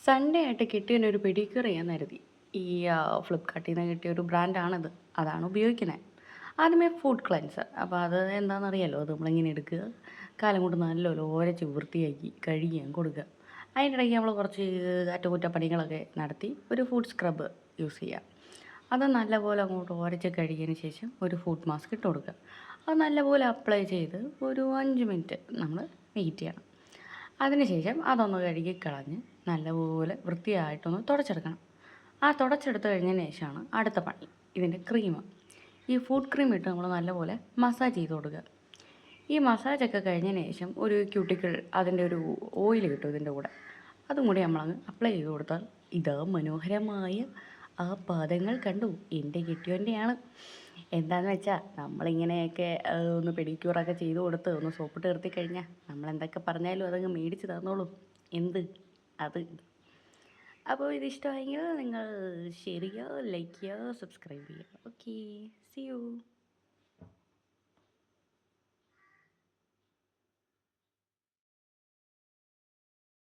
Sunday ആയിട്ട് കിട്ടിയതിനൊരു pedicure ചെയ്യാൻ കരുതി. ഈ ഫ്ലിപ്കാർട്ടിൽ നിന്ന് കിട്ടിയ ഒരു ബ്രാൻഡാണിത്. അതാണ് ഉപയോഗിക്കുന്നത്. ആദ്യമേ ഫുഡ് ക്ലെൻസർ. അപ്പോൾ അത് എന്താണെന്നറിയാലോ. അത് നമ്മളിങ്ങനെ എടുക്കുക, കാലം കൊണ്ട് നല്ലപോലെ ഉരച്ച് വൃത്തിയാക്കി കഴുകി അങ്ങ് കൊടുക്കുക. അതിനിടയ്ക്ക് നമ്മൾ കുറച്ച് അറ്റകുറ്റപ്പണികളൊക്കെ നടത്തി ഒരു ഫുഡ് സ്ക്രബ് യൂസ് ചെയ്യുക. അത് നല്ലപോലെ അങ്ങോട്ട് ഉരച്ച് കഴുകിയതിന് ശേഷം ഒരു ഫുഡ് മാസ്ക് ഇട്ട് കൊടുക്കുക. അത് നല്ലപോലെ അപ്ലൈ ചെയ്ത് ഒരു 5 മിനിറ്റ് നമ്മൾ വെയിറ്റ് ചെയ്യണം. അതിനുശേഷം അതൊന്ന് കഴുകി കളഞ്ഞ് നല്ലപോലെ വൃത്തിയായിട്ടൊന്ന് തുടച്ചെടുക്കണം. ആ തുടച്ചെടുത്ത് കഴിഞ്ഞതിന് ശേഷമാണ് അടുത്ത പണി. ഇതിൻ്റെ ക്രീം, ഈ ഫുഡ് ക്രീം ഇട്ട് നമ്മൾ നല്ലപോലെ മസാജ് ചെയ്ത് കൊടുക്കുക. ഈ മസാജൊക്കെ കഴിഞ്ഞതിന് ശേഷം ഒരു ക്യൂട്ടിക്കിൾ, അതിൻ്റെ ഒരു ഓയിൽ കിട്ടും ഇതിൻ്റെ കൂടെ, അതും കൂടി നമ്മളങ്ങ് അപ്ലൈ ചെയ്ത് കൊടുത്താൽ ഇതാ മനോഹരമായ ആ പാദങ്ങൾ കണ്ടു. എൻ്റെ കെട്ടിയോൻ്റെയാണ്. എന്താണെന്ന് വെച്ചാൽ നമ്മളിങ്ങനെയൊക്കെ ഒന്ന് പെഡിക്യൂറൊക്കെ ചെയ്ത് കൊടുത്ത് ഒന്ന് സോപ്പിട്ട് നിർത്തി കഴിഞ്ഞാൽ നമ്മളെന്തൊക്കെ പറഞ്ഞാലും അതങ്ങ് മേടിച്ച് തന്നോളും. എന്ത് അത്. അപ്പോൾ ഇത് ഇഷ്ടമായെങ്കിൽ നിങ്ങൾ ഷെയർ ചെയ്യുക, ലൈക്ക് ചെയ്യുക, സബ്സ്ക്രൈബ് ചെയ്യുക. Okay, see U.